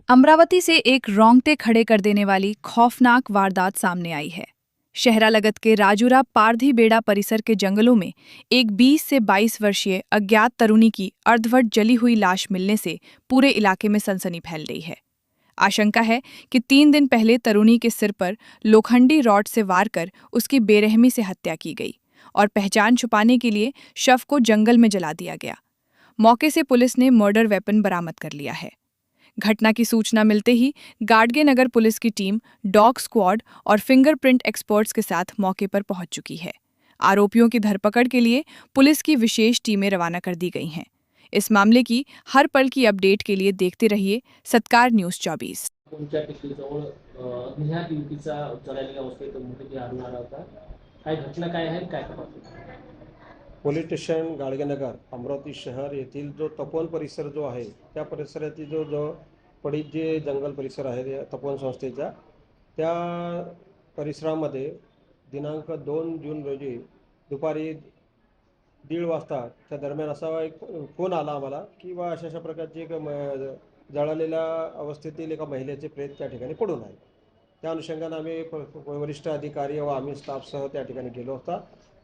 अमरावती से एक रोंगटे खड़े कर देने वाली खौफनाक वारदात सामने आई है। शहरा लगत के राजूरा पारधी बेड़ा परिसर के जंगलों में एक 20 से 22 वर्षीय अज्ञात तरुणी की अर्धवट जली हुई लाश मिलने से पूरे इलाके में सनसनी फैल गई है। आशंका है कि 3 दिन पहले तरुणी के सिर पर लोखंडी रॉड से वार कर उसकी बेरहमी से हत्या की गई और पहचान छुपाने के लिए शव को जंगल में जला दिया गया। मौके से पुलिस ने मर्डर वेपन बरामद कर लिया है। घटना की सूचना मिलते ही गाडगे नगर पुलिस की टीम डॉग स्क्वाड और फिंगरप्रिंट एक्सपर्ट्स के साथ मौके पर पहुंच चुकी है। आरोपियों की धरपकड़ के लिए पुलिस की विशेष टीमें रवाना कर दी गई हैं। इस मामले की हर पल की अपडेट के लिए देखते रहिए सत्कार न्यूज 24। तुमच्या पिशवीजवळ अज्ञात युवतीचा जळालेल्या अवस्थेत मृतदेह आढळून आला होता. काय घटना काय आहे काय तपास? पोलीस स्टेशन गाडगेनगर अमरावती शहर येथील जो तपोवन परिसर जो आहे त्या परिसरातील जो पडीत जे जंगल परिसर आहे तपोवन संस्थेचा त्या परिसरामध्ये दिनांक 2 जून रोजी दुपारी 1:30 वाजता त्या दरम्यान असा एक फोन आला आम्हाला की बा अशा प्रकारची एक जळालेल्या अवस्थेतील एका महिलेचे प्रेत त्या ठिकाणी पडून आहे. त्या अनुषंगाने आम्ही वरिष्ठ अधिकारी व आम्ही स्टाफसह त्या ठिकाणी गेलो होता.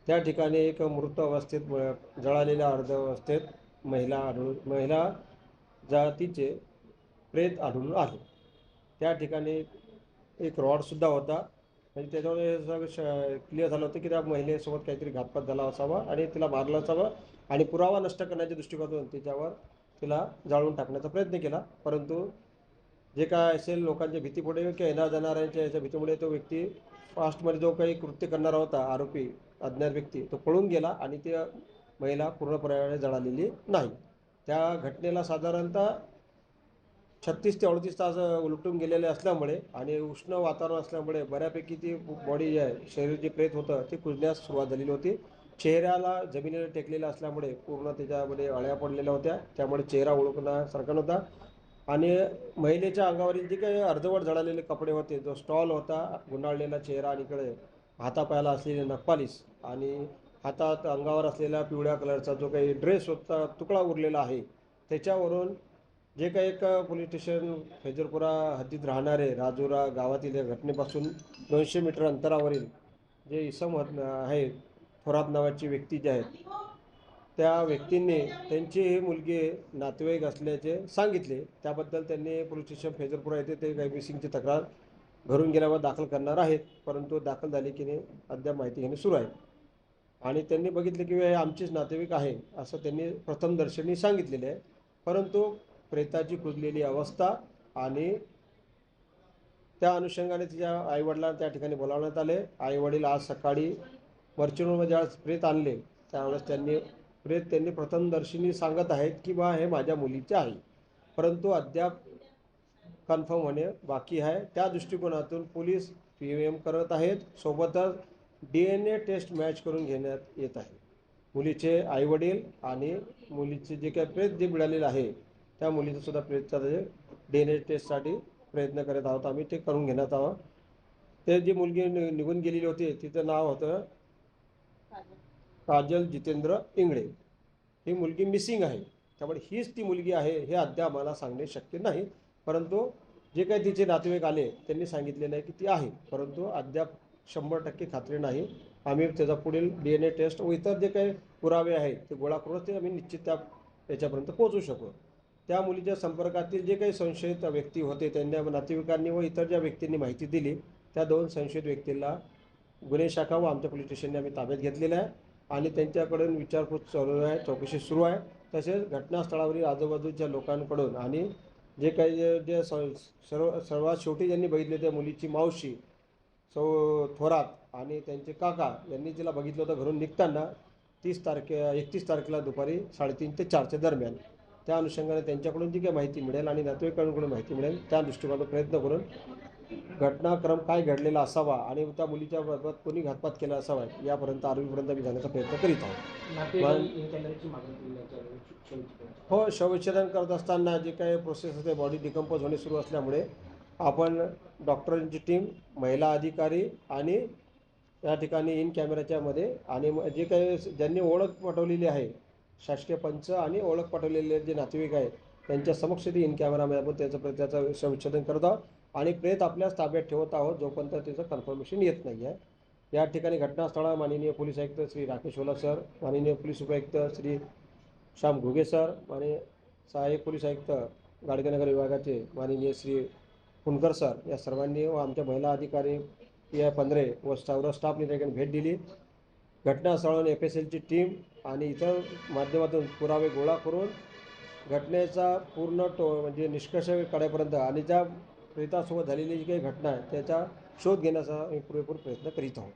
त्या ठिकाणी एक मृत अवस्थेत जळालेल्या अर्ध अवस्थेत महिला जातीचे प्रेत आढळून आले. त्या ठिकाणी एक रॉडसुद्धा होता. म्हणजे त्याच्यामुळे हे सगळं क्लिअर झालं होतं की त्या महिलेसोबत काहीतरी घातपात झाला असावा आणि तिला मारलं असावं आणि पुरावा नष्ट करण्याच्या दृष्टिकोनातून तिच्यावर तिला जाळून टाकण्याचा प्रयत्न केला. परंतु जे काय असेल लोकांच्या भीतीपुढे किंवा येणार जाणाऱ्यांच्या याच्या भीतीमुळे तो व्यक्ती फास्टमध्ये जो काही कृत्य करणारा होता आरोपी अज्ञात व्यक्ती तो पळून गेला आणि ती महिला पूर्णपणे जळालेली नाही. त्या घटनेला साधारणतः 36 ते 38 तास उलटून गेलेले असल्यामुळे आणि उष्ण वातावरण असल्यामुळे बऱ्यापैकी ती बॉडी जी आहे शरीर जे प्रेत होतं ते कुजण्यास सुरुवात झालेली होती. चेहऱ्याला जमिनीला टेकलेला असल्यामुळे पूर्ण त्याच्यामध्ये अळ्या पडलेल्या होत्या. त्यामुळे चेहरा ओळखण्यासारखा नव्हता आणि महिलेच्या अंगावरील जे काही अर्धवट जळालेले कपडे होते, जो स्टॉल होता, गुंडाळलेला चेहरा आणि इकडे हातापायाला असलेले नखपालिश आणि हातात अंगावर असलेला पिवळ्या कलरचा जो काही ड्रेस होता तुकडा उरलेला आहे, त्याच्यावरून जे काही एक पोलीस स्टेशन फैजरपुरा हद्दीत राहणारे राजुरा गावातील या घटनेपासून 200 मीटर अंतरावरील जे इसम आहे थोरात नावाची व्यक्ती जे आहेत त्या व्यक्तींनी त्यांची ही मुलगी नातेवाईक असल्याचे सांगितले. त्याबद्दल त्यांनी पोलीस स्टेशन फैजरपुरा येथे ते काही मिसिंगची तक्रार घरून गेल्यावर दाखल करणार आहेत. परंतु दाखल झाली की नाही अद्याप माहिती घेणे सुरू आहे आणि त्यांनी बघितले की हे आमचेच नातेवाईक आहे असं त्यांनी प्रथमदर्शनी सांगितलेले आहे. परंतु प्रेताची कुजलेली अवस्था आणि त्या अनुषंगाने तिच्या आईवडिलांना त्या ठिकाणी बोलावण्यात आले. आईवडील आज सकाळी मर्चुरीमध्ये ज्यावेळेस प्रेत आणले त्यावेळेस त्यांनी प्रथमदर्शनी सांगत आहेत की बा हे माझ्या मुलीचे आहे. परंतु अद्याप कन्फर्म होणे बाकी आहे. त्या दृष्टिकोनातून पोलीस POM करत आहेत. सोबतच DNA टेस्ट मॅच करून घेण्यात येत आहे. मुलीचे आईवडील आणि मुलीचे जे काही प्रेत जे मिळालेलं आहे त्या मुलीचं सुद्धा प्रेतचा DNA टेस्टसाठी प्रयत्न करत आहोत आम्ही. ते करून घेण्यात आहोत. ते जी मुलगी निघून गेलेली होती तिचं नाव होतं काजल जितेंद्र इंगळे. ही मुलगी मिसिंग आहे. त्यामुळे हीच ती मुलगी आहे हे अद्याप मला सांगणे शक्य नाही. परंतु जे काही तिचे नातेवाईक आले त्यांनी सांगितलेलं आहे की ती आहे. परंतु अद्याप 100% खात्री नाही. आम्ही त्याचा पुढील DNA टेस्ट व इतर जे काही पुरावे आहेत ते गोळा करूनच ते आम्ही निश्चित त्या याच्यापर्यंत पोहोचू शकू. त्या मुलीच्या संपर्कातील जे काही संशयित व्यक्ती होते त्यांच्या नातेवाईकांनी व इतर ज्या व्यक्तींनी माहिती दिली त्या 2 संशयित व्यक्तींना गुन्हे शाखा व आमच्या पोलीस स्टेशनने आम्ही ताब्यात घेतलेलं आहे आणि त्यांच्याकडून विचारपूस चालू आहे, चौकशी सुरू आहे. तसेच घटनास्थळावरील आजूबाजूच्या लोकांकडून आणि जे काही जे सर्वात शेवटी ज्यांनी बघितले त्या मुलीची मावशी थोरात आणि त्यांचे काका यांनी तिला बघितलं होतं घरून निघताना 31 तारखेला दुपारी 3:30 ते 4च्या दरम्यान. त्या अनुषंगाने त्यांच्याकडून जी काही माहिती मिळेल आणि नातेवाईकांकडून माहिती मिळेल त्या दृष्टिकोनातून प्रयत्न करून घटनाक्रम काय घडलेला असावा आणि त्या मुलीच्या बाबत कोणी घातपात केला असावा यापर्यंत आरोपीपर्यंत आम्ही जाण्याचा प्रयत्न करीत आहोत. हो, शवविच्छेदन करत असताना जे काही प्रोसेस असते बॉडी डिकम्पोज होणे सुरू असल्यामुळे आपण डॉक्टरांची टीम, महिला अधिकारी आणि या ठिकाणी इन कॅमेऱ्याच्या मध्ये आणि जे काही ज्यांनी ओळख पटवलेली आहे शासकीय पंच आणि ओळख पटवलेले जे नातेवाईक आहेत त्यांच्या समक्ष ती इन कॅमेरामध्ये आपण त्याचं संशोधन करत आहोत आणि प्रेत आपल्याच ताब्यात ठेवत आहोत जोपर्यंत त्याचं कन्फर्मेशन येत नाही आहे. या ठिकाणी घटनास्थळा माननीय पोलीस आयुक्त श्री राकेश ओला सर, माननीय पोलीस उपायुक्त श्री श्याम घुगे सर आणि सहाय्यक पोलीस आयुक्त गाडगेनगर विभागाचे माननीय श्री फुनकर सर या सर्वांनी व आमच्या महिला अधिकारी PI पंधरे व सर्व स्टाफने त्या ठिकाणी भेट दिली. घटनास्थळावर FSLची टीम आणि इतर माध्यमातून पुरावे गोळा करून घटनेचा पूर्ण म्हणजे निष्कर्ष काढेपर्यंत आणि ज्या प्रेतासोबत झालेली जी काही घटना आहे त्याचा शोध घेण्याचा आम्ही पुरेपूर प्रयत्न करीत आहोत.